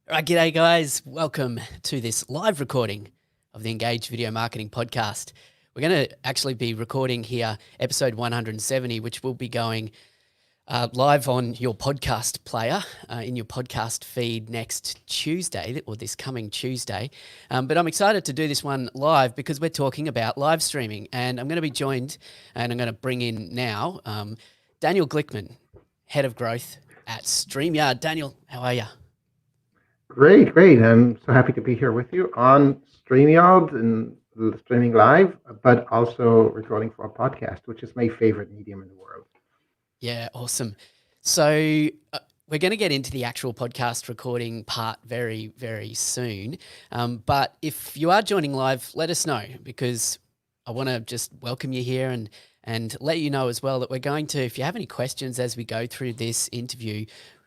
All right, g'day guys. Welcome to this live recording of the Engage Video Marketing Podcast. We're going to actually be recording here episode 170, which will be going live on your podcast player in your podcast feed next Tuesday, or this coming Tuesday. But I'm excited to do this one live because we're talking about live streaming, and I'm going to be joined, and I'm going to bring in now Daniel Glickman, Head of Growth at Streamyard. Daniel, how are you? Great, great. I'm so happy to be here with you on Streamyard and streaming live, but also recording for a podcast, which is my favorite medium in the world. Yeah, awesome. So we're going to get into the actual podcast recording part very, very soon. But if you are joining live, let us know, because I want to just welcome you here and let you know as well that we're going to, if you have any questions as we go through this interview,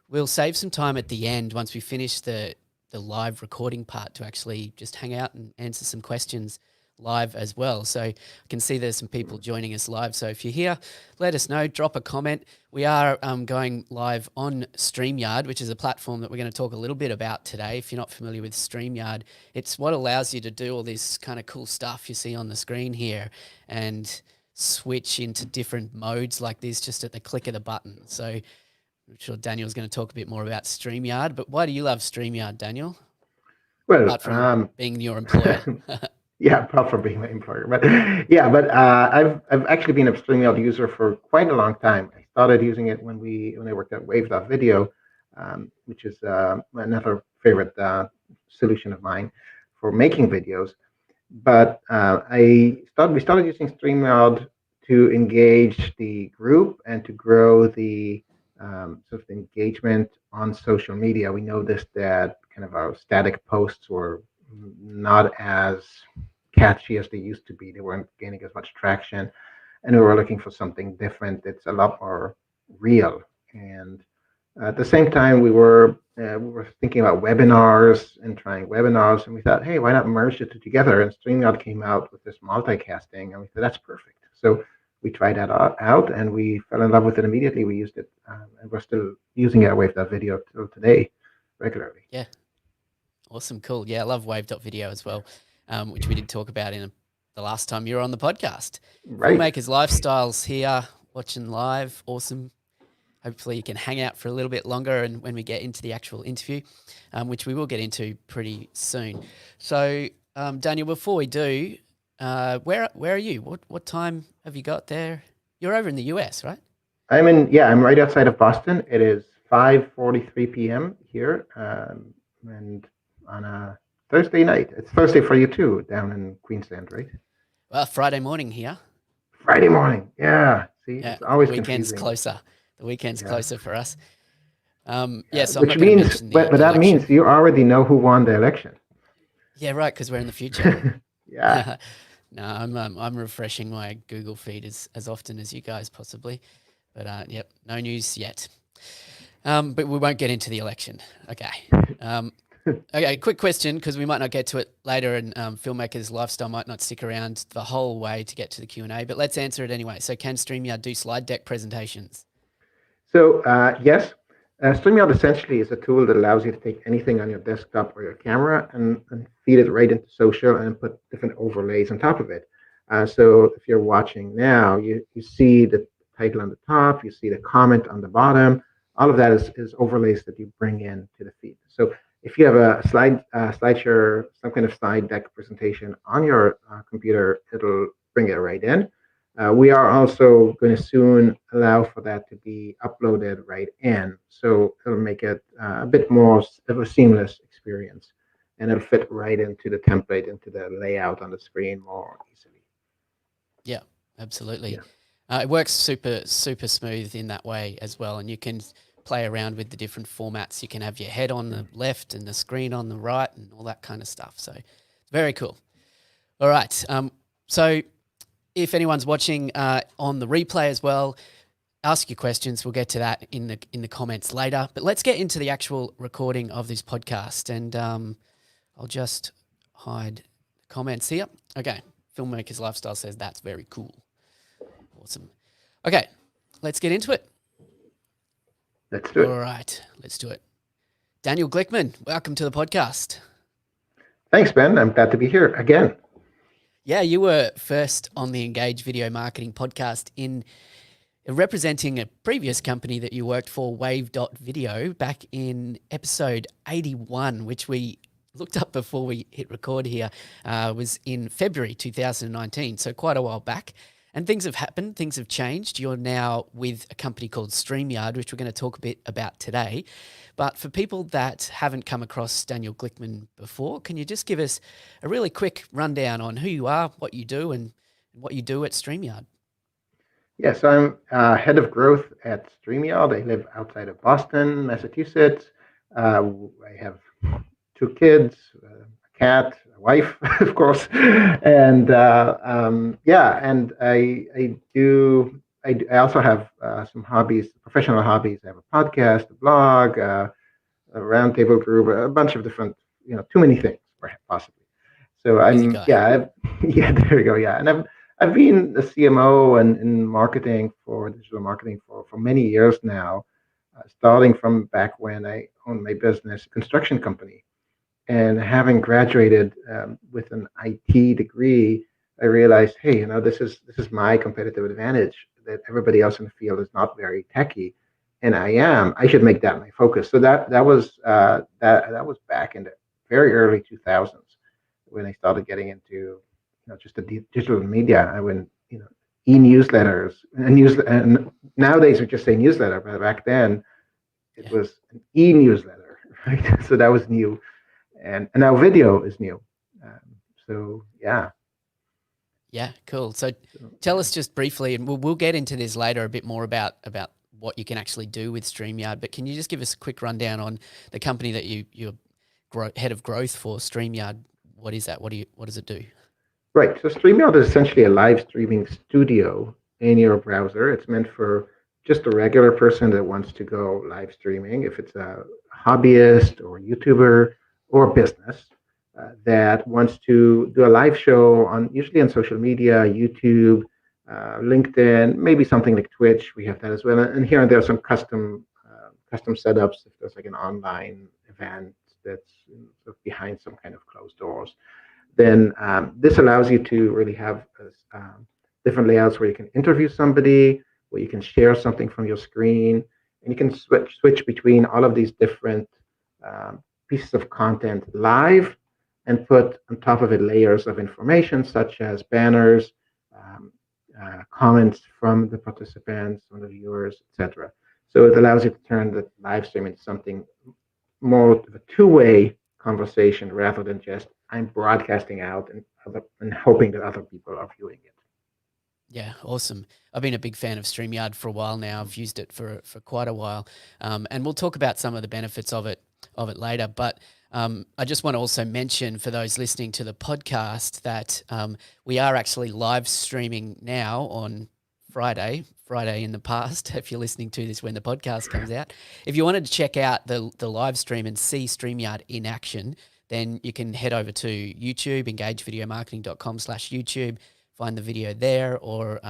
we'll save some time at the end once we finish the live recording part to actually just hang out and answer some questions live as well. So I can see there's some people joining us live. So if you're here, let us know, drop a comment. We are going live on Streamyard, which is a platform that we're going to talk a little bit about today. If you're not familiar with Streamyard, it's what allows you to do all this kind of cool stuff you see on the screen here and switch into different modes like this just at the click of the button. So I'm sure Daniel's going to talk a bit more about Streamyard, but why do you love Streamyard, Daniel? Well, Apart from being your employer. yeah, apart from being my employer, but yeah, but I've actually been a StreamYard user for quite a long time. I started using it when I worked at Wave.video, which is another favorite solution of mine for making videos. But we started using StreamYard to engage the group and to grow the sort of engagement on social media. We noticed that kind of our static posts were not as catchy as they used to be. They weren't gaining as much traction, and we were looking for something different. It's a lot more real. And at the same time, we were thinking about webinars and trying webinars, and we thought, hey, why not merge it together? And StreamYard came out with this multicasting, and we said that's perfect. So we tried that out, and we fell in love with it immediately. We used it, and we're still using it at Wave.video till today regularly. Yeah. Awesome. Cool. Yeah. I love Wave.video as well, which we did talk about in the last time you were on the podcast. Right. Filmmakers Lifestyles here, watching live. Awesome. Hopefully you can hang out for a little bit longer and when we get into the actual interview, which we will get into pretty soon. So, Daniel, before we do, where are you? What time have you got there? You're over in the US, right? I'm right outside of Boston. It is 5:43 p.m. here, and on a Thursday night. It's Thursday for you too, down in Queensland, right? Well, Friday morning here. Friday morning. Yeah. See, Yeah, it's always the weekend's confusing. closer. The weekend's Yeah. closer for us. So I'm Which not going to means, mention but the that election. means you already know who won the election. Yeah, right, because we're in the future. Yeah. No, I'm refreshing my Google feed as often as you guys possibly, but yep, no news yet. But we won't get into the election. Okay. Okay, quick question, because we might not get to it later, and Filmmakers Lifestyle might not stick around the whole way to get to the Q&A, but let's answer it anyway. So can StreamYard do slide deck presentations? So yes, StreamYard essentially is a tool that allows you to take anything on your desktop or your camera and feed it right into social and put different overlays on top of it. So if you're watching now, you see the title on the top, you see the comment on the bottom. All of that is overlays that you bring in to the feed. So if you have a slideshare, some kind of slide deck presentation on your computer, it'll bring it right in. We are also going to soon allow for that to be uploaded right in. So it'll make it a bit more of a seamless experience. And it'll fit right into the template, into the layout on the screen more easily. Yeah, absolutely. Yeah. It works super, super smooth in that way as well. And you can play around with the different formats. You can have your head on the left and the screen on the right and all that kind of stuff. So very cool. All right. So if anyone's watching on the replay as well, ask your questions. We'll get to that in the comments later. But let's get into the actual recording of this podcast. And I'll just hide the comments here. Okay. Filmmakers Lifestyle says that's very cool. Awesome. Okay, let's get into it. Let's do it. All right, let's do it. Daniel Glickman, welcome to the podcast. Thanks, Ben. I'm glad to be here again. Yeah, you were first on the Engage Video Marketing podcast in representing a previous company that you worked for, Wave.video, back in episode 81, which we looked up before we hit record here, was in February 2019, so quite a while back. And things have happened, things have changed. You're now with a company called Streamyard, which we're going to talk a bit about today. But for people that haven't come across Daniel Glickman before, can you just give us a really quick rundown on who you are, what you do, and what you do at Streamyard? Yes, I'm head of growth at Streamyard. I live outside of Boston, Massachusetts. I have 2 kids, a cat, a wife, of course, and and I also have some hobbies, professional hobbies. I have a podcast, a blog, a roundtable group, a bunch of different, too many things, possibly. So Busy guy. yeah, there you go. Yeah, and I've been a CMO and in marketing for digital marketing for many years now, starting from back when I owned my business, construction company, and having graduated with an IT degree, I realized, hey, this is my competitive advantage, that everybody else in the field is not very techy, and I am. I should make that my focus. So that was back in the very early 2000s when I started getting into just the digital media. I went e-newsletters and nowadays we just say newsletter, but back then it was an e-newsletter, right? So that was new, and now video is new. So yeah. Yeah, cool. So tell us just briefly, and we'll get into this later a bit more about what you can actually do with StreamYard, but can you just give us a quick rundown on the company that you're head of growth for, StreamYard? What is that? What does it do? Right. So StreamYard is essentially a live streaming studio in your browser. It's meant for just a regular person that wants to go live streaming, if it's a hobbyist or YouTuber or business that wants to do a live show usually on social media, YouTube, LinkedIn, maybe something like Twitch. We have that as well. And here and there are some custom setups if there's like an online event that's sort of behind some kind of closed doors. Then this allows you to really have different layouts where you can interview somebody, where you can share something from your screen, and you can switch between all of these different pieces of content live, and put on top of it layers of information such as banners, comments from the participants, from the viewers, etc. So it allows you to turn the live stream into something more of a two-way conversation rather than just I'm broadcasting out and hoping that other people are viewing it. Yeah, awesome. I've been a big fan of StreamYard for a while now. I've used it for quite a while, and we'll talk about some of the benefits of it later. But I just want to also mention for those listening to the podcast that we are actually live streaming now on Friday in the past, if you're listening to this when the podcast comes out. If you wanted to check out the live stream and see StreamYard in action, then you can head over to YouTube, engagevideomarketing.com/YouTube, find the video there, or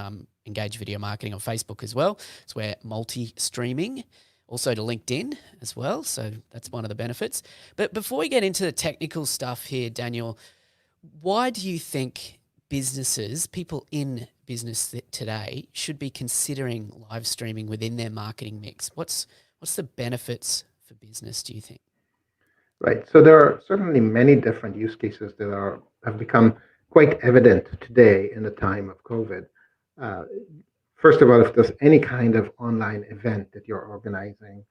Engage Video Marketing on Facebook as well. It's where multi-streaming, also to LinkedIn as well. So that's one of the benefits. But before we get into the technical stuff here, Daniel, why do you think businesses, people in business today, should be considering live streaming within their marketing mix? What's the benefits for business, do you think? Right. So there are certainly many different use cases that have become quite evident today in the time of COVID. First of all, if there's any kind of online event that you're organizing,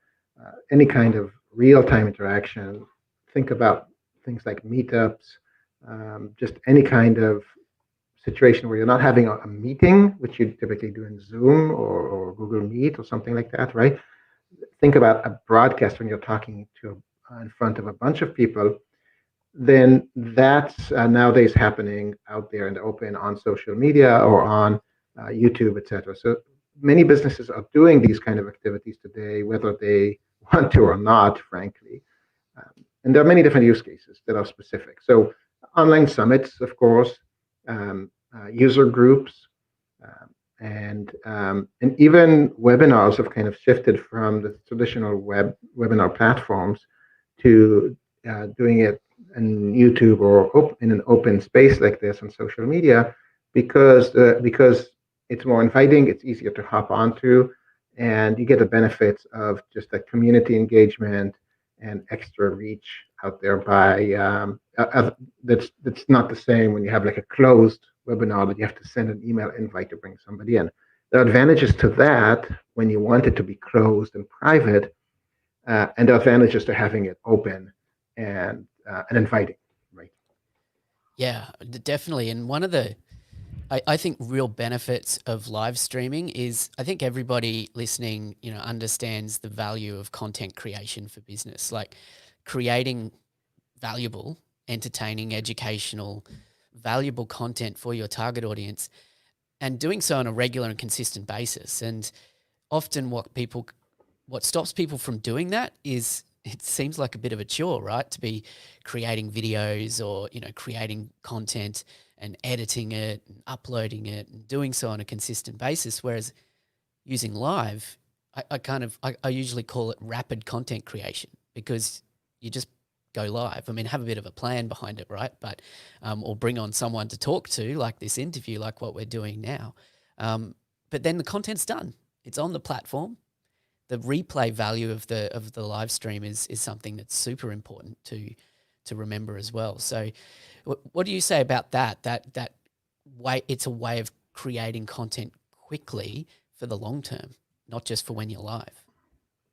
any kind of real-time interaction, think about things like meetups, just any kind of situation where you're not having a meeting, which you typically do in Zoom or Google Meet or something like that, right? Think about a broadcast when you're talking in front of a bunch of people. Then that's nowadays happening out there in the open on social media or on YouTube, etc. So many businesses are doing these kind of activities today, whether they want to or not, frankly. And there are many different use cases that are specific. So online summits, of course, user groups, and even webinars have kind of shifted from the traditional webinar platforms to doing it in YouTube or in an open space like this on social media, because it's more inviting, it's easier to hop onto, and you get the benefits of just that community engagement and extra reach out there by that's not the same when you have like a closed webinar that you have to send an email invite to bring somebody in. There are advantages to that when you want it to be closed and private, and the advantages to having it open and inviting, right? Yeah, definitely. And one of the, I think, real benefits of live streaming is I think everybody listening, understands the value of content creation for business, like creating valuable, entertaining, educational, valuable content for your target audience and doing so on a regular and consistent basis. And often what stops people from doing that is it seems like a bit of a chore, right? To be creating videos or, creating content and editing it and uploading it and doing so on a consistent basis. Whereas using live, I usually call it rapid content creation because you just go live. I mean, have a bit of a plan behind it, right? But, or bring on someone to talk to like this interview, like what we're doing now. But then the content's done. It's on the platform. The replay value of the live stream is something that's super important to remember as well. So what do you say about that way? It's a way of creating content quickly for the long term, not just for when you're live.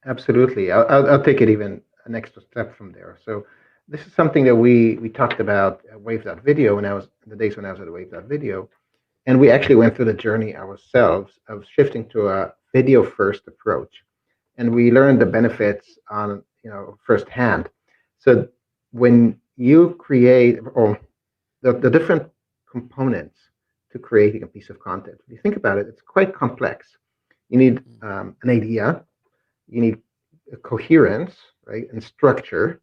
Absolutely. I'll take it even an extra step from there. So this is something that we talked about at Wave.video when I was in the days when I was at Wave.video. And we actually went through the journey ourselves of shifting to a video first approach. And we learned the benefits on, firsthand. So when you create, or the different components to creating a piece of content, if you think about it, it's quite complex. You need an idea, you need a coherence, right, and structure.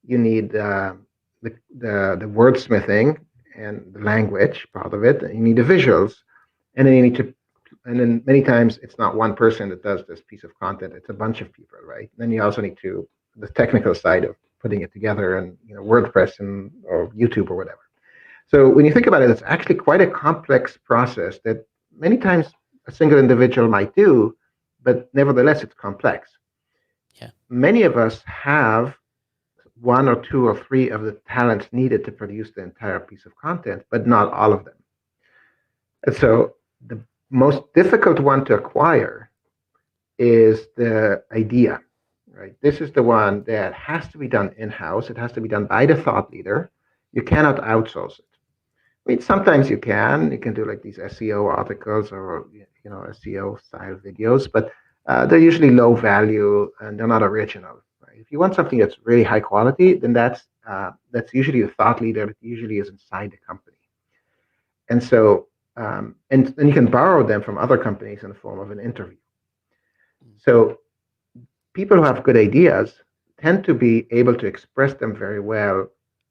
You need the wordsmithing and the language part of it. And you need the visuals, and then you need to. And then many times it's not one person that does this piece of content; it's a bunch of people, right? Then you also need to the technical side of putting it together, and WordPress and or YouTube or whatever. So when you think about it, it's actually quite a complex process that many times a single individual might do, but nevertheless it's complex. Yeah. Many of us have one or two or three of the talents needed to produce the entire piece of content, but not all of them. And so the most difficult one to acquire is the idea, right? This is the one that has to be done in-house. It has to be done by the thought leader. You cannot outsource it. I mean, sometimes you can do like these SEO articles or SEO style videos, but they're usually low value and they're not original. Right? If you want something that's really high quality, then that's usually a thought leader that usually is inside the company. And so, and you can borrow them from other companies in the form of an interview. So people who have good ideas tend to be able to express them very well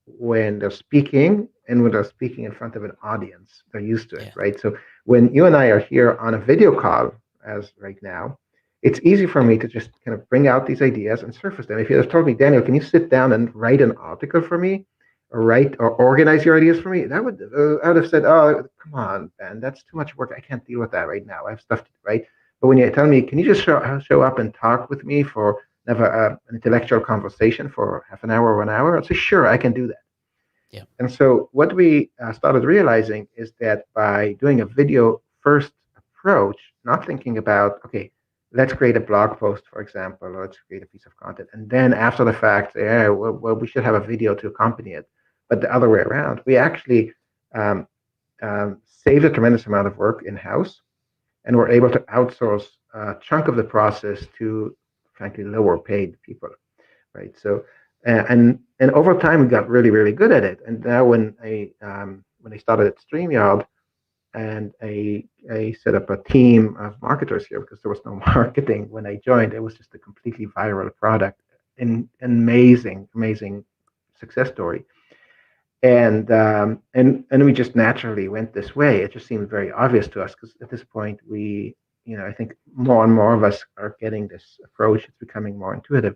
when they're speaking and when they're speaking in front of an audience. They're used to it, right? So when you and I are here on a video call, as right now, it's easy for me to just kind of bring out these ideas and surface them. If you had told me, Daniel, can you sit down and write an article for me, or write or organize your ideas for me? That would I would have said, oh, come on, Ben, that's too much work. I can't deal with that right now. I have stuff to do, right? But when you tell me, can you just show up and talk with me for have an intellectual conversation for half an hour or an hour? I'll say, sure, I can do that. Yeah. And so what we started realizing is that by doing a video first approach, not thinking about, okay, let's create a blog post, for example, or let's create a piece of content, and then after the fact, yeah, well, we should have a video to accompany it. But the other way around, we actually saved a tremendous amount of work in-house, and we're able to outsource a chunk of the process to, frankly, lower paid people, right? So, and over time, we got really, really good at it. And now when I started at Streamyard, and I set up a team of marketers here because there was no marketing when I joined. It was just a completely viral product, an amazing success story. And we just naturally went this way. It just seemed very obvious to us because at this point I think more and more of us are getting this approach. It's becoming more intuitive.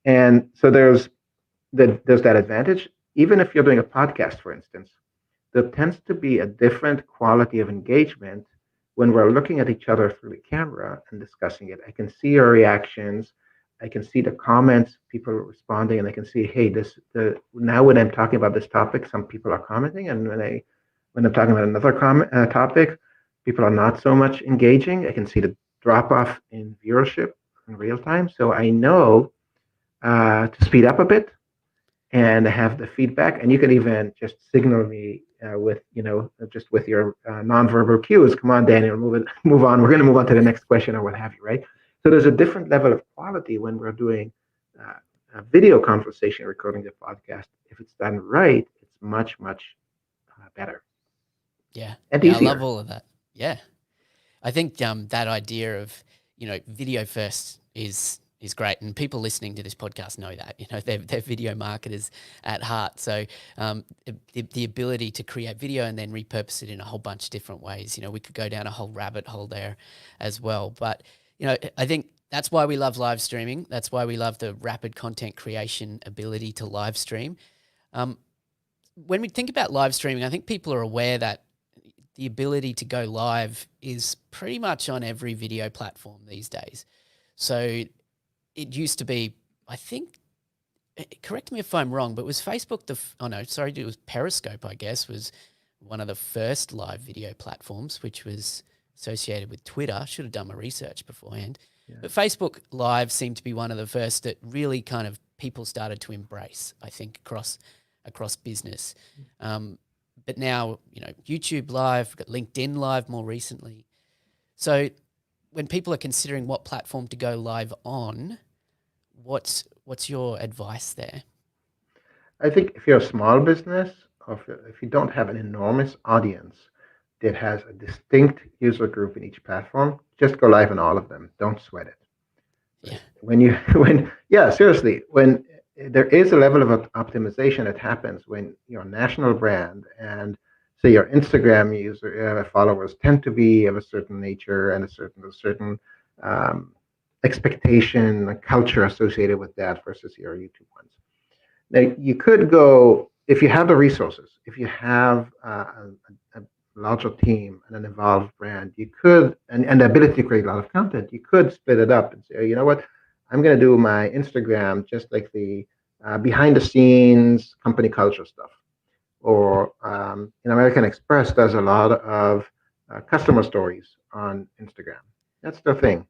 And so there's that advantage. Even if you're doing a podcast, for instance, there tends to be a different quality of engagement when we're looking at each other through the camera and discussing it. I can see your reactions. I can see the comments, people responding, and I can see, hey, now when I'm talking about this topic, some people are commenting, and when I'm talking about another topic, people are not so much engaging. I can see the drop off in viewership in real time, so I know to speed up a bit and have the feedback. And you can even just signal me with, just with your nonverbal cues. Come on, Daniel, move on. We're going to move on to the next question or what have you, right? So there's a different level of quality when we're doing a video conversation, recording the podcast. If it's done right, it's much, much better Yeah. and Yeah. I love easier. all of that. Yeah. I think that idea of, video first is great, and people listening to this podcast know that. They're video marketers at heart. So the ability to create video and then repurpose it in a whole bunch of different ways. We could go down a whole rabbit hole there as well. But I think that's why we love live streaming. That's why we love the rapid content creation ability to live stream. When we think about live streaming, I think people are aware that the ability to go live is pretty much on every video platform these days. So it used to be, I think, correct me if I'm wrong, but was Facebook it was Periscope, I guess, was one of the first live video platforms, which was associated with Twitter. Should have done my research beforehand. Yeah. But Facebook Live seemed to be one of the first that really kind of people started to embrace, I think, across business. But now, YouTube Live, we've got LinkedIn Live more recently. So when people are considering what platform to go live on, what's your advice there? I think if you're a small business, or if you don't have an enormous audience that has a distinct user group in each platform, just go live on all of them. Don't sweat it. Yeah. Seriously, when there is a level of optimization that happens when you're a national brand and say your Instagram user followers tend to be of a certain nature and a certain expectation, a culture associated with that versus your YouTube ones. Now you could go if you have the resources, if you have a larger team and an involved brand, you could and the ability to create a lot of content, you could split it up and say, oh, you know what, I'm going to do my Instagram just like the behind the scenes company culture stuff. Or American Express does a lot of customer stories on Instagram. That's their thing,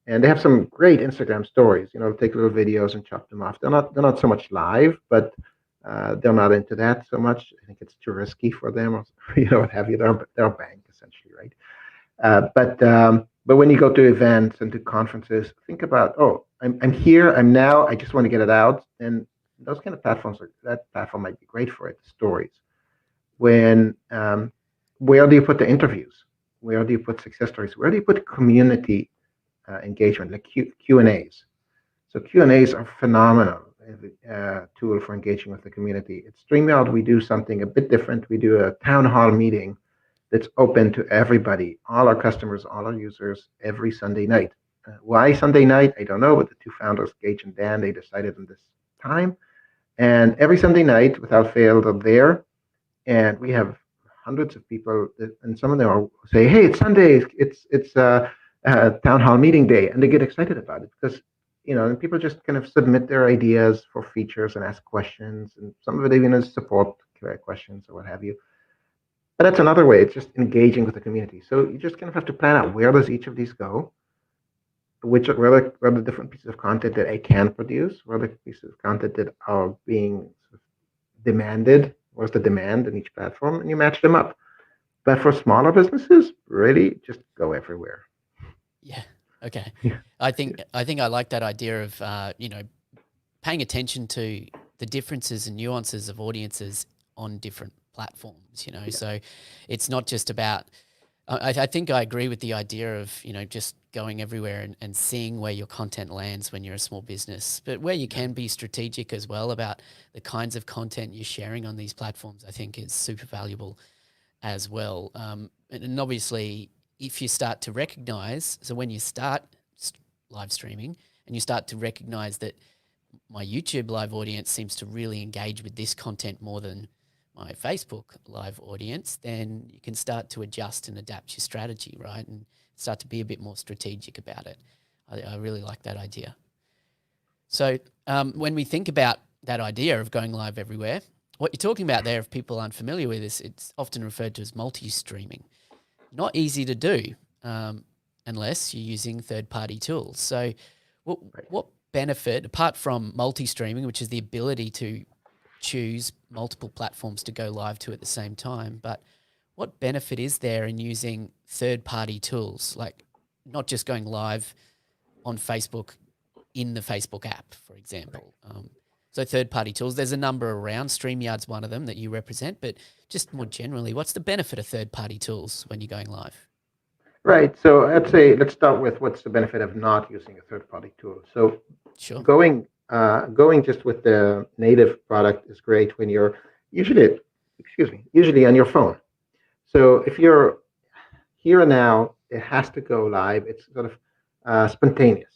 and they have some great Instagram stories. Take little videos and chop them off. They're not so much live, but they're not into that so much. I think it's too risky for them, or what have you. They're a bank essentially, right? But when you go to events and to conferences, think about, oh, I'm here, I'm now, I just want to get it out. And those kind of platforms, that platform might be great for it, stories. Where do you put the interviews? Where do you put success stories? Where do you put community engagement, like Q&As? So Q&As are phenomenal tool for engaging with the community. At Streamyard, we do something a bit different. We do a town hall meeting that's open to everybody, all our customers, all our users, every Sunday night. Why Sunday night? I don't know, but the two founders, Gage and Dan, they decided on this time. And every Sunday night, without fail, they're there. And we have hundreds of people, and some of them are say, hey, it's Sunday, it's town hall meeting day. And they get excited about it because, and people just kind of submit their ideas for features and ask questions. And some of it even is support questions or what have you. But that's another way. It's just engaging with the community. So you just kind of have to plan out where does each of these go, where are the different pieces of content that I can produce, where are the pieces of content that are being demanded, where's the demand in each platform, and you match them up. But for smaller businesses, really just go everywhere. Yeah. Okay. Yeah. I think I like that idea of paying attention to the differences and nuances of audiences on different platforms, Yeah. So it's not just about, I think I agree with the idea of, just going everywhere and seeing where your content lands when you're a small business, but where you can be strategic as well about the kinds of content you're sharing on these platforms, I think is super valuable as well. And obviously if you start to recognize, so when you start live streaming and you start to recognize that my YouTube live audience seems to really engage with this content more than my Facebook live audience, then you can start to adjust and adapt your strategy, right? And start to be a bit more strategic about it. I really like that idea. So when we think about that idea of going live everywhere, what you're talking about there, if people aren't familiar with this, it's often referred to as multi-streaming. Not easy to do unless you're using third-party tools. So what benefit, apart from multi-streaming, which is the ability to choose multiple platforms to go live to at the same time, but what benefit is there in using third-party tools, like not just going live on Facebook in the Facebook app, for example? So third-party tools, there's a number around. StreamYard's one of them that you represent, but just more generally, what's the benefit of third-party tools when you're going live? Right. So I'd say let's start with what's the benefit of not using a third-party tool. So Sure. going just with the native product is great when you're usually on your phone. So if you're here and now, it has to go live. It's sort of spontaneous,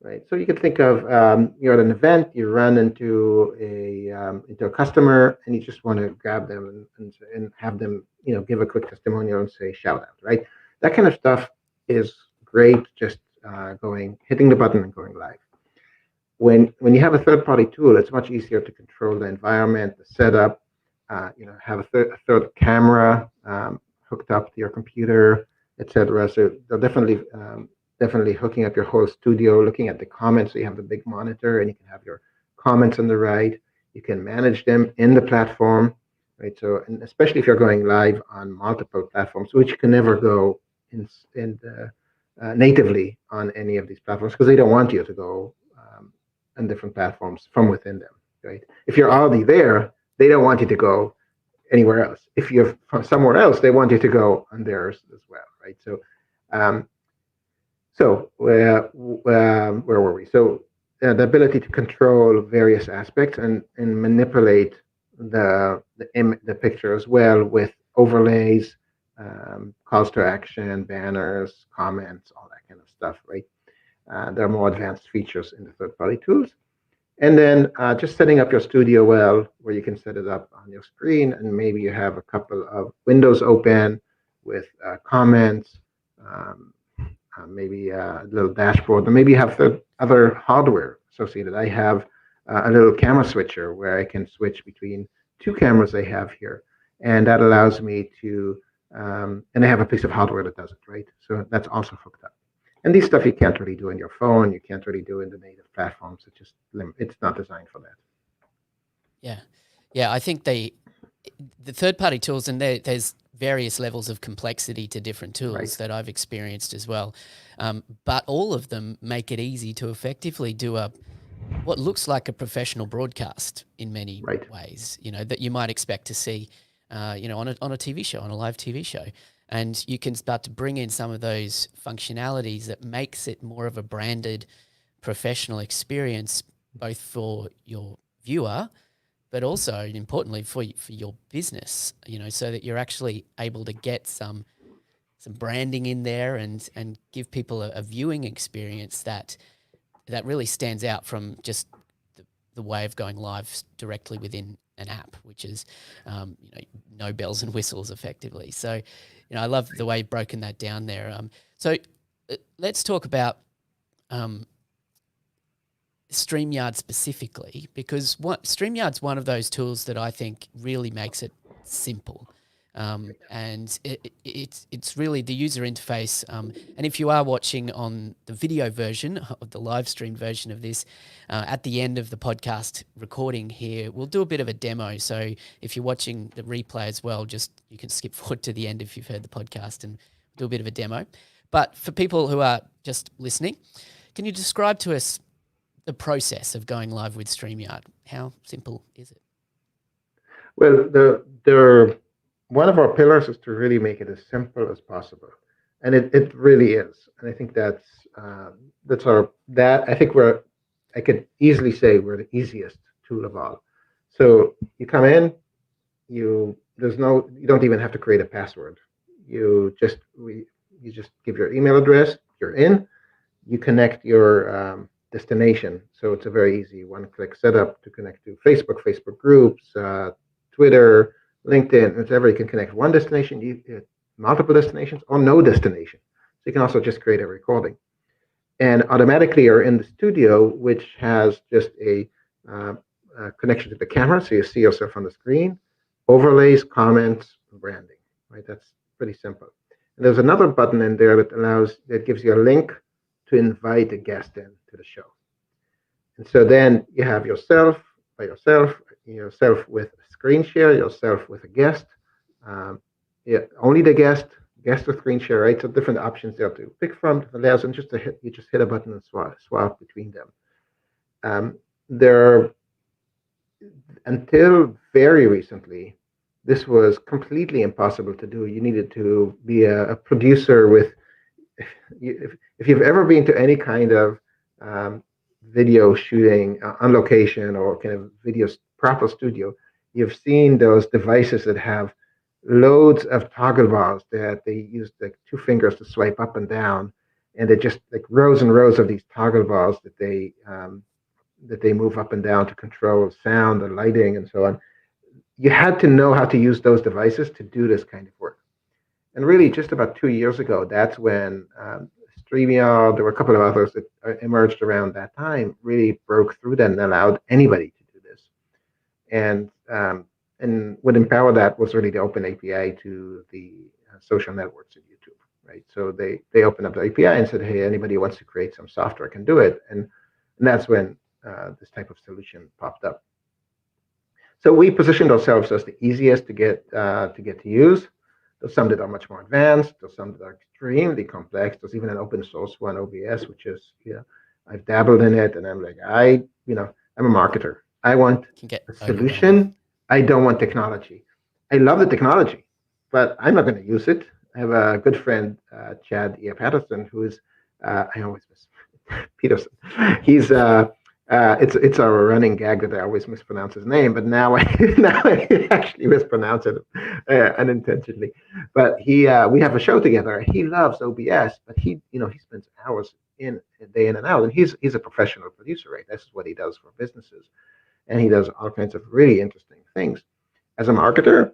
right? So you can think of you're at an event, you run into a customer, and you just want to grab them and have them, give a quick testimonial and say shout out, right? That kind of stuff is great. Just hitting the button and going live. When you have a third-party tool, it's much easier to control the environment, the setup. Have a third camera hooked up to your computer, etc. So they're definitely hooking up your whole studio, looking at the comments. So you have the big monitor, and you can have your comments on the right. You can manage them in the platform, right? So, and especially if you're going live on multiple platforms, which you can never go natively on any of these platforms because they don't want you to go on different platforms from within them, right? If you're already there, they don't want you to go anywhere else. If you're from somewhere else, they want you to go on theirs as well, right? So, where were we? So the ability to control various aspects and manipulate the picture as well with overlays, calls to action, banners, comments, all that kind of stuff, right? There are more advanced features in the third-party tools. And then just setting up your studio well, where you can set it up on your screen, and maybe you have a couple of windows open with comments, maybe a little dashboard, or maybe you have other hardware associated. I have a little camera switcher where I can switch between two cameras I have here, and that allows me to, and I have a piece of hardware that does it, right? So that's also hooked up. And these stuff you can't really do on your phone. You can't really do in the native platforms. It's not designed for that. Yeah. I think the third-party tools, and there's various levels of complexity to different tools that I've experienced as well. But all of them make it easy to effectively do what looks like a professional broadcast in many ways, that you might expect to see, on a TV show, on a live TV show. And you can start to bring in some of those functionalities that makes it more of a branded professional experience, both for your viewer, but also importantly for your business, so that you're actually able to get some branding in there and give people a viewing experience that really stands out from just the way of going live directly within an app, which is, no bells and whistles effectively. So, I love the way you've broken that down there. So let's talk about StreamYard specifically, because StreamYard's one of those tools that I think really makes it simple. And it's really the user interface. And if you are watching on the video version of the live stream version of this, at the end of the podcast recording here, we'll do a bit of a demo. So if you're watching the replay as well, you can skip forward to the end if you've heard the podcast and do a bit of a demo. But for people who are just listening, can you describe to us the process of going live with StreamYard? How simple is it? Well, one of our pillars is to really make it as simple as possible, and it really is. And I think I could easily say we're the easiest tool of all. So you come in, you don't even have to create a password. You just give your email address. You're in. You connect your destination. So it's a very easy one-click setup to connect to Facebook, Facebook groups, Twitter, LinkedIn, whatever. You can connect one destination, multiple destinations, or no destination. So you can also just create a recording. And automatically you're in the studio, which has just a connection to the camera, so you see yourself on the screen, overlays, comments, branding, right? That's pretty simple. And there's another button in there that gives you a link to invite a guest in to the show. And so then you have yourself by yourself, yourself with a screen share, yourself with a guest, yeah, only the guest or screen share, right? So different options there to pick from, different layers, and you just hit a button and swap between them. There, until very recently, this was completely impossible to do. You needed to be a producer with, if you've ever been to any kind of video shooting on location or kind of video proper studio, you've seen those devices that have loads of toggle bars that they use like two fingers to swipe up and down, and they're just like rows and rows of these toggle bars that they move up and down to control sound and lighting and so on. You had to know how to use those devices to do this kind of work. And really, just about 2 years ago, that's when Streamyard, there were a couple of others that emerged around that time, really broke through that and allowed anybody to do this. And what empowered that was really the open API to the social networks of YouTube, right? So they opened up the API and said, hey, anybody who wants to create some software can do it. And that's when this type of solution popped up. So we positioned ourselves as the easiest to get to use. There's some that are much more advanced. There's some that are extremely complex. There's even an open source one, OBS, which is, I've dabbled in it, and I'm like, I'm a marketer. I want a solution. I don't want technology. I love the technology, but I'm not going to use it. I have a good friend, Chad E. Patterson, who is, I always miss Peterson. He's it's our running gag that I always mispronounce his name, but now I actually mispronounce it unintentionally. But we have a show together. He loves OBS, but he spends hours day in and out, and he's a professional producer, right? This is what he does for businesses, and he does all kinds of really interesting things. As a marketer,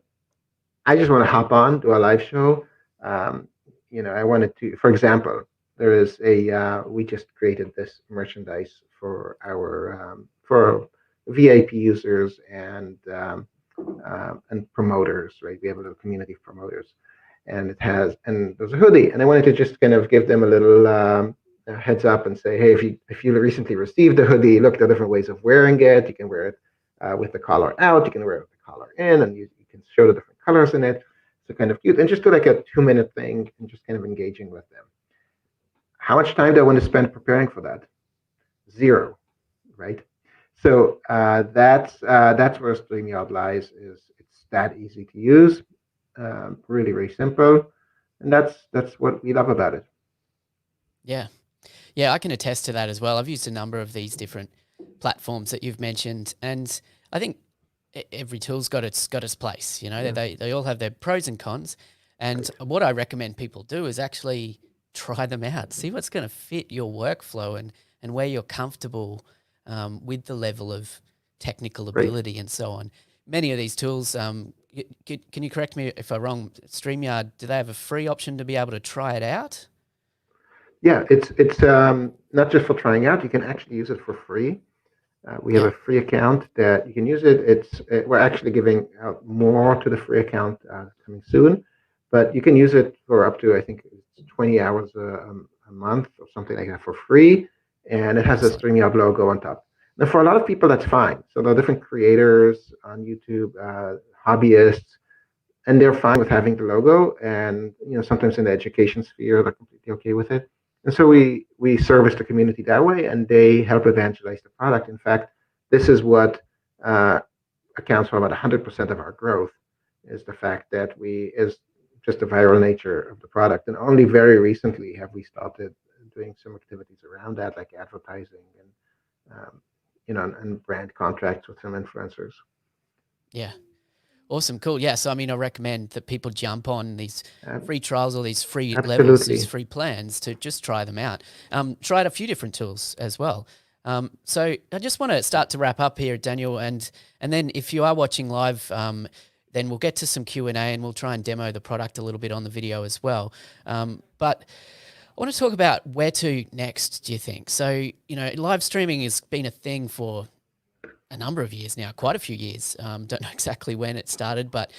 I just want to hop on, do a live show. I wanted to, for example, there is we just created this merchandise for our for VIP users and promoters, right? We have a little community of promoters, and there's a hoodie, and I wanted to just kind of give them a little heads up and say, hey, if you recently received the hoodie, look, there are different ways of wearing it. You can wear it with the collar out, you can wear it with the collar in, and you can show the different colors in it. So kind of cute, and just do like a 2-minute thing and just kind of engaging with them. How much time do I want to spend preparing for that? 0, right? So that's where StreamYard lies. It's that easy to use, really, really simple, and that's what we love about it. Yeah, I can attest to that as well. I've used a number of these different platforms that you've mentioned, and I think every tool's got its place. They all have their pros and cons, and what I recommend people do is actually try them out, see what's going to fit your workflow and where you're comfortable with the level of technical ability and so on. Many of these tools, can you correct me if I'm wrong, StreamYard, do they have a free option to be able to try it out? Yeah, it's not just for trying out. You can actually use it for free. We have a free account that you can use it. We're actually giving out more to the free account coming soon, but you can use it for up to, I think, 20 hours a month or something like that for free, and it has a StreamYard logo on top. Now, for a lot of people, that's fine. So there are different creators on YouTube, hobbyists, and they're fine with having the logo. And sometimes in the education sphere, they're completely okay with it. And so we service the community that way, and they help evangelize the product. In fact, this is what accounts for about 100% of our growth, is the fact that is just the viral nature of the product. And only very recently have we started doing some activities around that, like advertising and brand contracts with some influencers. Yeah. Awesome. Cool. Yeah. So, I recommend that people jump on these free trials or these free levels, these free plans to just try them out. Try out a few different tools as well. So I just want to start to wrap up here, Daniel, and then if you are watching live, then we'll get to some Q&A and we'll try and demo the product a little bit on the video as well. But I want to talk about where to next, do you think? So, live streaming has been a thing for a number of years now, quite a few years. Don't know exactly when it started, but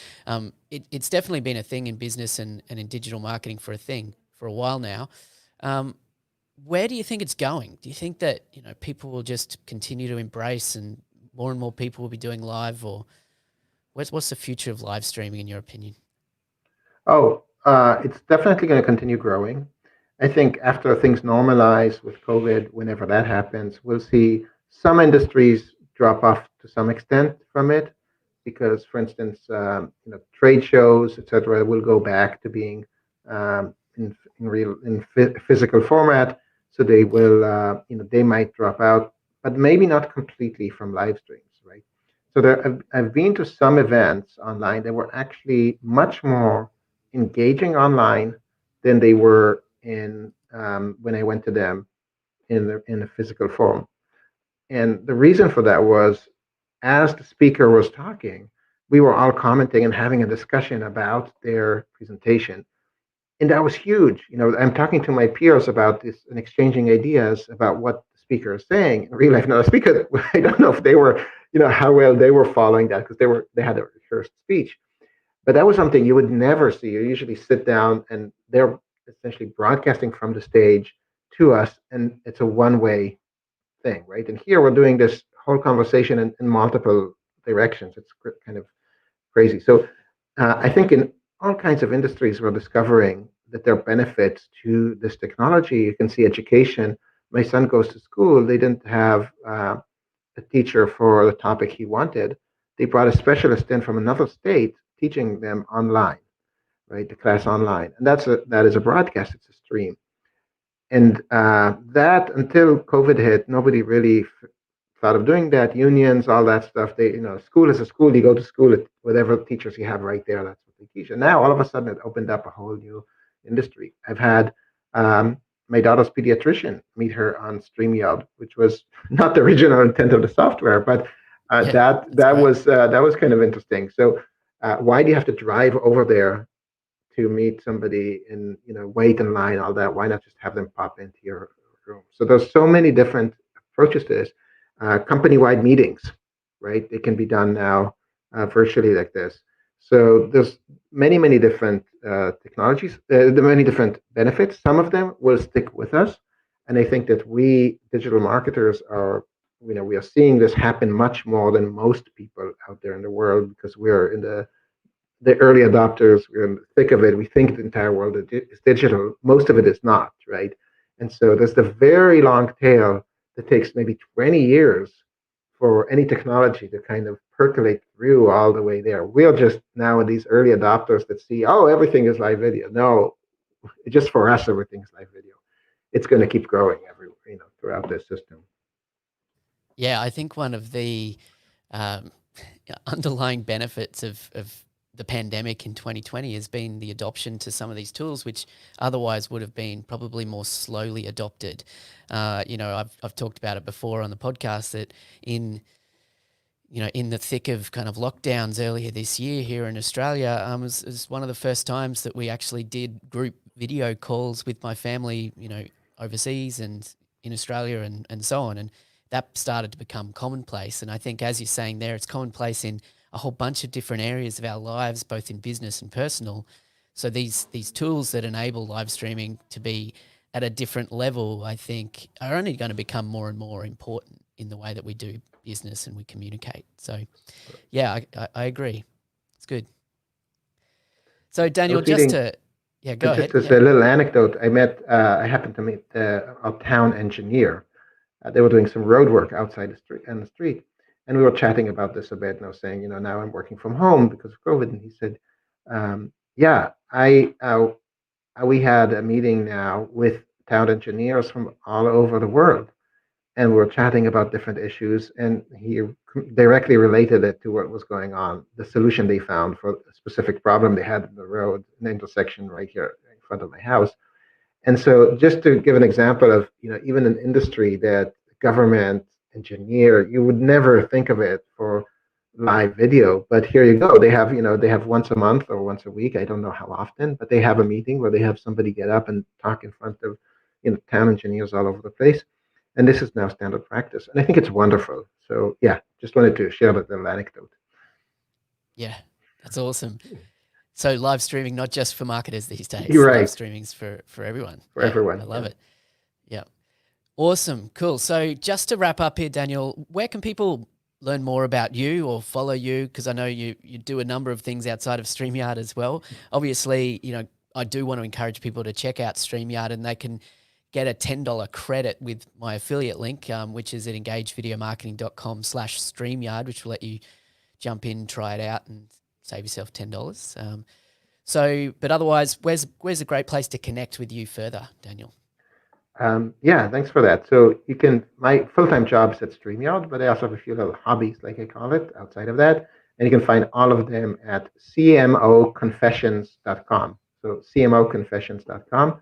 it's definitely been a thing in business and in digital marketing for a while now. Where do you think it's going? Do you think that people will just continue to embrace and more people will be doing live, or what's the future of live streaming in your opinion? Oh, it's definitely going to continue growing. I think after things normalize with COVID, whenever that happens, we'll see some industries drop off to some extent from it, because, for instance, trade shows, etc., will go back to being in physical format. So they Yeah. will, they might drop out, but maybe not completely from live streams, right? So I've been to some events online that were actually much more engaging online than they were in when I went to them in a physical form. And the reason for that was, as the speaker was talking, we were all commenting and having a discussion about their presentation. And that was huge. I'm talking to my peers about this and exchanging ideas about what the speaker is saying. In real life, now the speaker, I don't know if they were, how well they were following that, because they had a rehearsed speech. But that was something you would never see. You usually sit down and they're essentially broadcasting from the stage to us, and it's a one-way thing, right? And here we're doing this whole conversation in multiple directions. It's kind of crazy. So I think in all kinds of industries, we're discovering that there are benefits to this technology. You can see education. My son goes to school. They didn't have a teacher for the topic he wanted. They brought a specialist in from another state teaching them online, right? The class online, and that is a broadcast. It's a stream. And that, until COVID hit, nobody really thought of doing that. Unions, all that stuff. School is a school. You go to school at whatever teachers you have right there. That's what they teach. And now all of a sudden, it opened up a whole new industry. I've had my daughter's pediatrician meet her on Streamyard, which was not the original intent of the software, but Yeah, that that's great. that was kind of interesting. So why do you have to drive over there to meet somebody and wait in line, all that? Why not just have them pop into your room? So there's so many different approaches to this. Company-wide meetings, right? It can be done now virtually like this. So there's many different technologies, the many different benefits. Some of them will stick with us, and I think that we digital marketers are, we are seeing this happen much more than most people out there in the world, because we're in the early adopters. We're in the thick of it. We think the entire world is digital. Most of it is not, right? And so there's the very long tail that takes maybe 20 years for any technology to kind of percolate through all the way there. We're just now in these early adopters that see, oh, everything is live video. No, just for us, everything's live video. It's going to keep growing throughout this system. Yeah, I think one of the um, underlying benefits of the pandemic in 2020 has been the adoption to some of these tools, which otherwise would have been probably more slowly adopted. I've talked about it before on the podcast that in the thick of kind of lockdowns earlier this year here in Australia, was one of the first times that we actually did group video calls with my family, overseas and in Australia and so on. And that started to become commonplace. And I think, as you're saying there, it's commonplace in a whole bunch of different areas of our lives, both in business and personal. So these tools that enable live streaming to be at a different level, I think, are only going to become more and more important in the way that we do business and we communicate. So, yeah, I agree. It's good. So, I Daniel, was reading go just ahead. as Yeah. a little anecdote. I happened to meet a town engineer. They were doing some road work outside the street, and we were chatting about this a bit. And I was saying, now I'm working from home because of COVID. And he said, "Yeah, we had a meeting now with town engineers from all over the world, and we were chatting about different issues. And he directly related it to what was going on, the solution they found for a specific problem they had in the road, an intersection right here in front of my house. And so, just to give an example of, even an industry that government, engineer. You would never think of it for live video, but here you go. They have once a month or once a week. I don't know how often, but they have a meeting where they have somebody get up and talk in front of town engineers all over the place. And this is now standard practice. And I think it's wonderful. So yeah, just wanted to share that little anecdote. Yeah, that's awesome. So live streaming, not just for marketers these days. You're right. Live streaming's for everyone. For everyone. I love it. Yeah. Awesome. Cool. So just to wrap up here, Daniel, where can people learn more about you or follow you? Because I know you do a number of things outside of StreamYard as well. Obviously, I do want to encourage people to check out StreamYard, and they can get a $10 credit with my affiliate link, which is at engagevideomarketing.com/StreamYard, which will let you jump in, try it out, and save yourself $10. But otherwise, where's a great place to connect with you further, Daniel? Yeah, thanks for that. So my full-time job is at StreamYard, but I also have a few little hobbies, like I call it, outside of that. And you can find all of them at cmoconfessions.com. So cmoconfessions.com.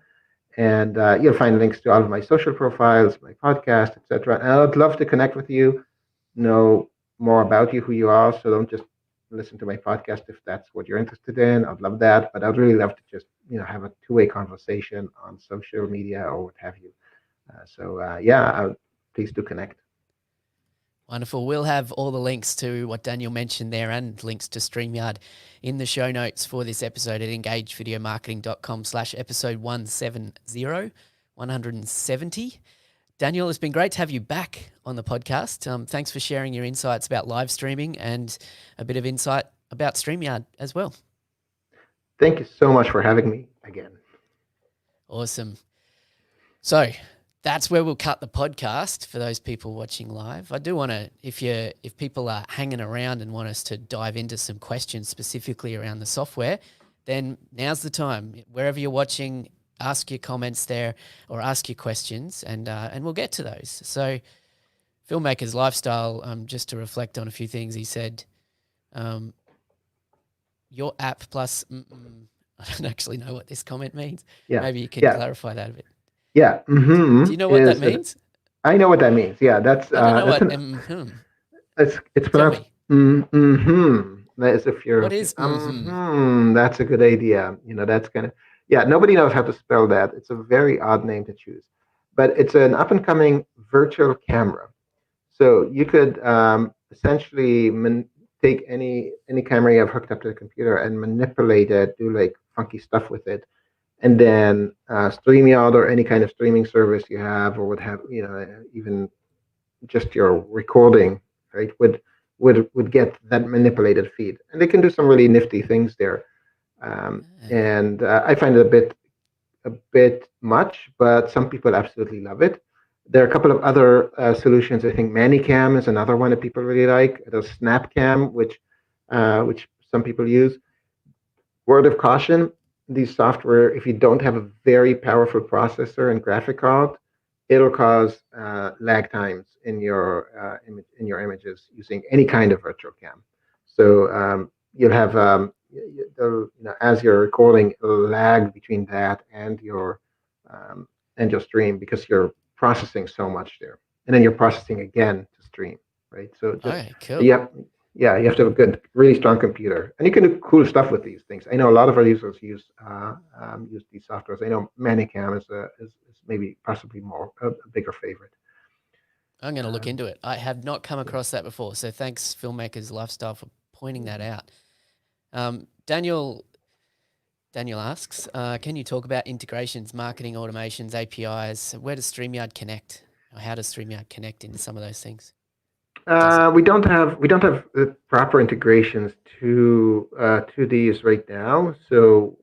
And you'll find links to all of my social profiles, my podcast, etc. And I'd love to connect with you, know more about you, who you are. So don't just listen to my podcast if that's what you're interested in. I'd love that, but I'd really love to just have a two-way conversation on social media or what have you. Please do connect. Wonderful. We'll have all the links to what Daniel mentioned there and links to StreamYard in the show notes for this episode at engagevideomarketing.com/episode 170. Daniel, it's been great to have you back on the podcast. Thanks for sharing your insights about live streaming and a bit of insight about StreamYard as well. Thank you so much for having me again. Awesome. So that's where we'll cut the podcast for those people watching live. I do want to, if people are hanging around and want us to dive into some questions specifically around the software, then now's the time. Wherever you're watching, ask your comments there or ask your questions, and we'll get to those. So Filmmaker's Lifestyle, just to reflect on a few things, he said, your app plus, I don't actually know what this comment means. Yeah. Maybe you can clarify that a bit. Yeah. Mm-hmm. Do you know what that means? I know what that means. Yeah, that's. I don't know It's pronounced mm-hmm. As if you're. What is That's a good idea. That's kind of. Yeah, nobody knows how to spell that. It's a very odd name to choose, but it's an up-and-coming virtual camera. So you could essentially take any camera you have hooked up to the computer and manipulate it, do like funky stuff with it, and then StreamYard or any kind of streaming service you have, or even just your recording, right, would get that manipulated feed, and they can do some really nifty things there. And I find it a bit much, but some people absolutely love it. There are a couple of other solutions. I think ManyCam is another one that people really like. There's SnapCam, which some people use. Word of caution: these software, if you don't have a very powerful processor and graphic card, it'll cause lag times in your images using any kind of virtual cam. So you'll have as you're recording, a lag between that and your stream, because you're processing so much there, and then you're processing again to stream, right? So cool. you have to have a good, really strong computer, and you can do cool stuff with these things. I know a lot of our users use these softwares. I know ManyCam is maybe possibly a bigger favorite. I'm going to look into it. I have not come across that before, so thanks, Filmmaker's Lifestyle, for pointing that out. Daniel asks, can you talk about integrations, marketing automations, APIs? Where does StreamYard connect? Or how does StreamYard connect into some of those things? We don't have the proper integrations to these right now. So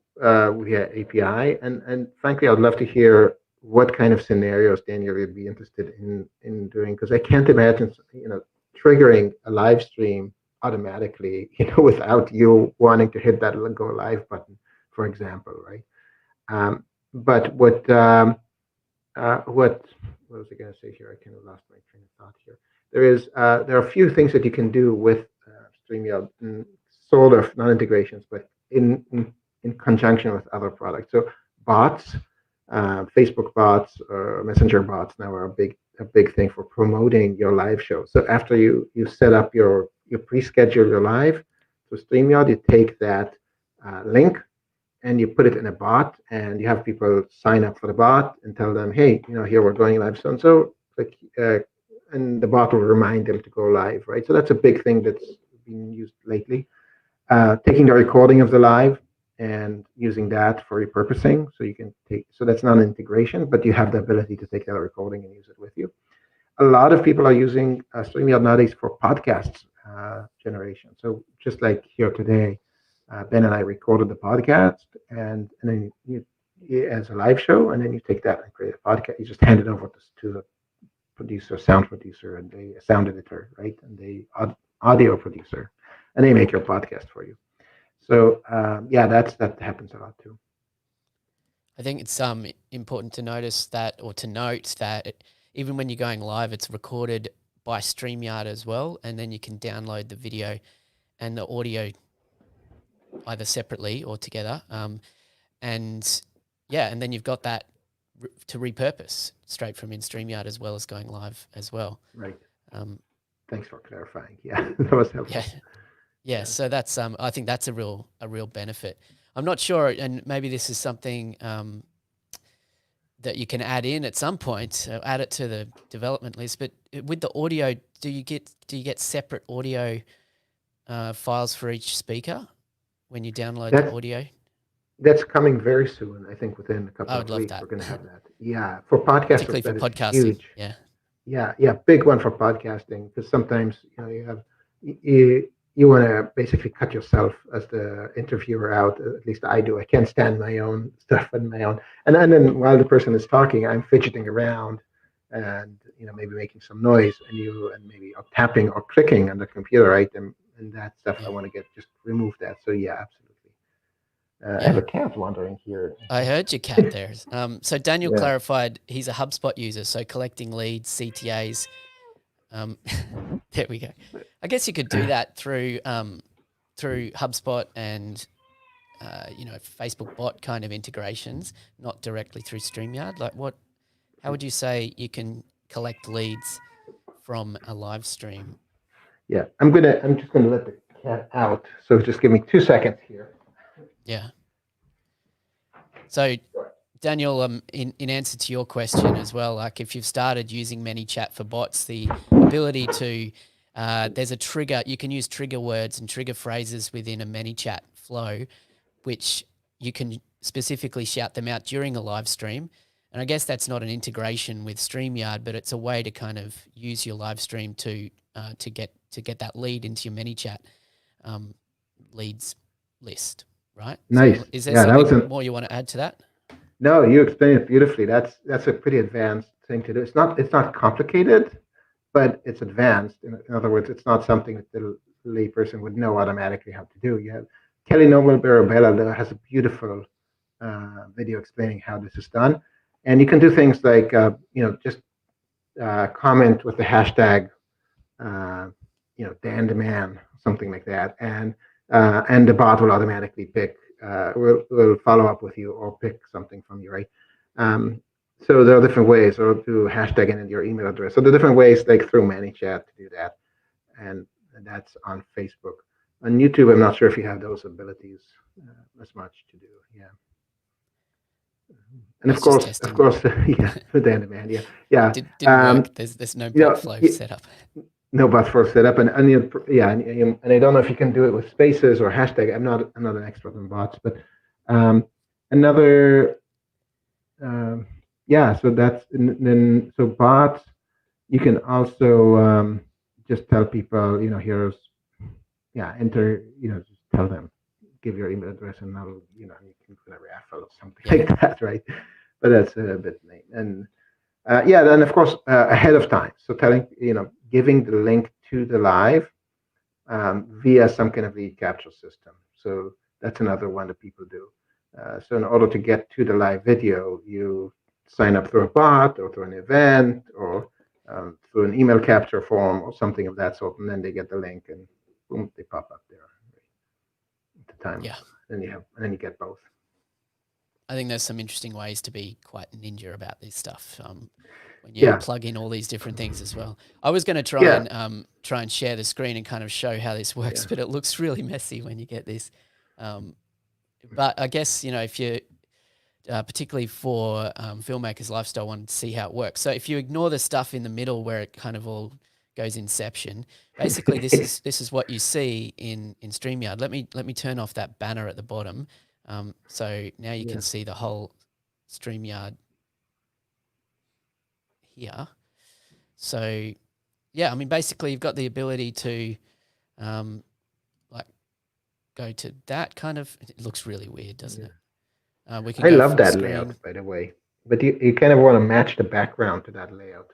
we have API, and frankly, I'd love to hear what kind of scenarios Daniel would be interested in doing, because I can't imagine triggering a live stream automatically, without you wanting to hit that go live button, for example, right? But what was I going to say here? I kind of lost my train of thought here. There are a few things that you can do with StreamYard, sort of not integrations, but in conjunction with other products. So bots, Facebook bots or Messenger bots now are a big a big thing for promoting your live show. So after you set up you pre-schedule your live to StreamYard, you take that link and you put it in a bot, and you have people sign up for the bot and tell them, hey, here we're going live so and so, like, and the bot will remind them to go live, right? So that's a big thing that's been used lately. Taking the recording of the live and using that for repurposing, so you can so that's not an integration, but you have the ability to take that recording and use it with you. A lot of people are using StreamYard nowadays for podcasts generation. So just like here today, Ben and I recorded the podcast, and then you as a live show, and then you take that and create a podcast. You just hand it over to the producer, sound producer, and the sound editor, right, and the audio producer, and they make your podcast for you. So that happens a lot too. I think it's important to notice that, or to note that even when you're going live, it's recorded by StreamYard as well, and then you can download the video and the audio either separately or together. And then you've got that to repurpose straight from in StreamYard as well as going live as well. Right. Thanks for clarifying. Yeah, that was helpful. Yeah. So that's I think that's a real benefit. I'm not sure, and maybe this is something that you can add in at some point, add it to the development list. But with the audio, do you get separate audio files for each speaker when you download the audio? That's coming very soon. I think within a couple of weeks we're going to have that. Yeah, for podcasters, particularly for podcasting. Huge. Yeah, big one for podcasting, because sometimes you want to basically cut yourself as the interviewer out. At least I do. I can't stand my own stuff on my own. And then while the person is talking, I'm fidgeting around and maybe making some noise, and maybe tapping or clicking on the computer item, and that stuff. I want to just remove that. So yeah, absolutely. I have a cat wandering here. I heard your cat there. So Daniel clarified he's a HubSpot user, so collecting leads, CTAs. There we go. I guess you could do that through HubSpot and Facebook bot kind of integrations, not directly through StreamYard. Like how would you say you can collect leads from a live stream? Yeah, I'm just gonna let the cat out. So just give me 2 seconds here. Yeah. So, Daniel, in answer to your question as well, like if you've started using ManyChat for bots, the ability to there's a trigger. You can use trigger words and trigger phrases within a ManyChat flow, which you can specifically shout them out during a live stream. And I guess that's not an integration with StreamYard, but it's a way to kind of use your live stream to get that lead into your ManyChat leads list. Right. Nice. So is there something more you want to add to that? No, you explained it beautifully. That's a pretty advanced thing to do. It's not complicated, but it's advanced. In other words, it's not something that the layperson would know automatically how to do. You have Kelly Noble Barabella has a beautiful video explaining how this is done, and you can do things like just comment with the hashtag Dan the Man, something like that, and the bot will automatically pick, will follow up with you or pick something from you, right? So there are different ways, or do hashtag in your email address. So there are different ways, like through ManyChat, to do that, and that's on Facebook. On YouTube, I'm not sure if you have those abilities as much to do. Yeah, and of course, yeah, the demand, yeah. Didn't work. There's no bot flow set up. No bot flow set up, and I don't know if you can do it with spaces or hashtag. I'm not an expert on bots, but another. So that's so bots. You can also just tell people, here's, enter, just tell them, give your email address, and that'll, you can put a raffle or something like that, right? But that's a bit late. And then of course ahead of time. So telling, giving the link to the live via some kind of lead capture system. So that's another one that people do. So in order to get to the live video, you sign up through a bot or through an event or through an email capture form or something of that sort, and then they get the link and boom, they pop up there at the time. Yeah. And then you get both. I think there's some interesting ways to be quite ninja about this stuff. when you Yeah. plug in all these different things as well. I was going to try and share the screen and kind of show how this works, but it looks really messy when you get this. But I guess, if you particularly for filmmakers lifestyle want to see how it works. So if you ignore the stuff in the middle where it kind of all goes inception, basically this is what you see in StreamYard. Let me turn off that banner at the bottom. So now you can see the whole StreamYard here. So yeah, I mean, basically you've got the ability to like go to that kind of, it looks really weird, doesn't it? We can I go love full that screen. layout, by the way. But you kind of want to match the background to that layout.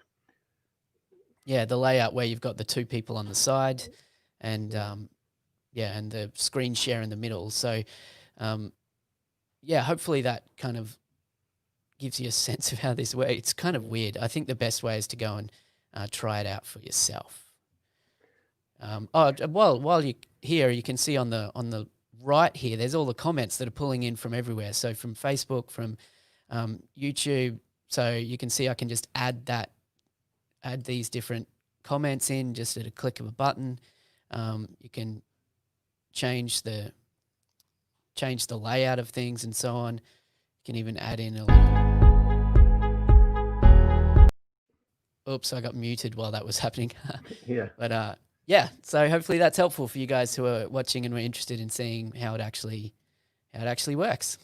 Yeah, the layout where you've got the two people on the side and and the screen share in the middle. So hopefully that kind of gives you a sense of how this works. It's kind of weird. I think the best way is to go and try it out for yourself. While you're here, you can see on the right here, there's all the comments that are pulling in from everywhere. So from Facebook, from YouTube. So you can see I can just add these different comments in just at a click of a button. You can change the layout of things and so on. You can even add in a little. Oops, I got muted while that was happening. But so hopefully that's helpful for you guys who are watching and were interested in seeing how it actually works.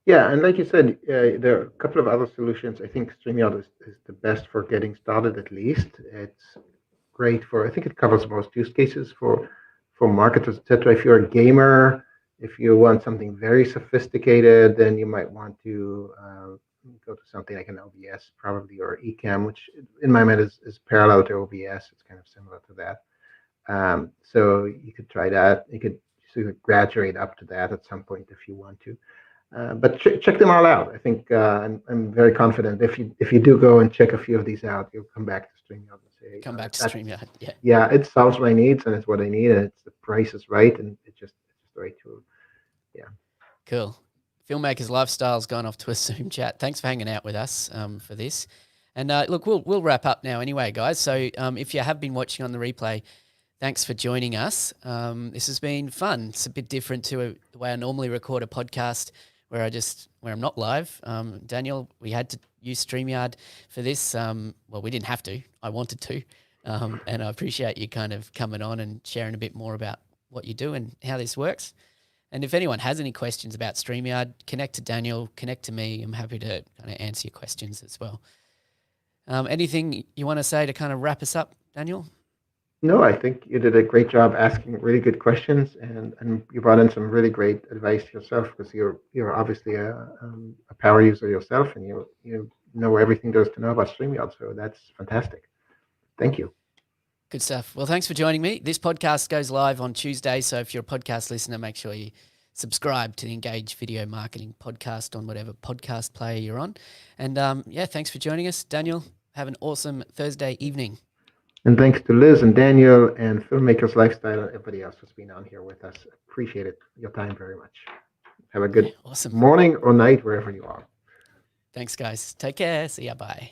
Yeah, and like you said, there are a couple of other solutions. I think StreamYard is the best for getting started. At least it's great for. I think it covers most use cases for marketers, etc. If you're a gamer, if you want something very sophisticated, then you might want to go to something like an OBS, probably, or Ecamm, which in my mind is parallel to OBS. It's kind of similar to that. So you could try that. You could sort of graduate up to that at some point if you want to. But check them all out. I think I'm very confident if you do go and check a few of these out, you'll come back to StreamYard and say, Come back to StreamYard. Yeah, it solves my needs and it's what I need and it's the price is right and it's just the right tool. Yeah. Cool. Filmmakers Lifestyle's gone off to a Zoom chat. Thanks for hanging out with us for this. And look, we'll wrap up now anyway, guys. So if you have been watching on the replay, thanks for joining us. This has been fun. It's a bit different to the way I normally record a podcast where I'm not live. Daniel, we had to use StreamYard for this. Well, we didn't have to. I wanted to. And I appreciate you kind of coming on and sharing a bit more about what you do and how this works. And if anyone has any questions about StreamYard, connect to Daniel, connect to me. I'm happy to kind of answer your questions as well. Anything you want to say to kind of wrap us up, Daniel? No, I think you did a great job asking really good questions, and you brought in some really great advice yourself because you're obviously a power user yourself, and you know everything there is to know about StreamYard. So that's fantastic. Thank you. Good stuff. Well, thanks for joining me. This podcast goes live on Tuesday, so if you're a podcast listener, make sure you subscribe to the Engage Video Marketing Podcast on whatever podcast player you're on. And thanks for joining us, Daniel. Have an awesome Thursday evening. And thanks to Liz and Daniel and Filmmakers Lifestyle and everybody else who's been on here with us. Appreciate it. Your time very much. Have a good awesome morning or night wherever you are. Thanks, guys. Take care. See ya. Bye.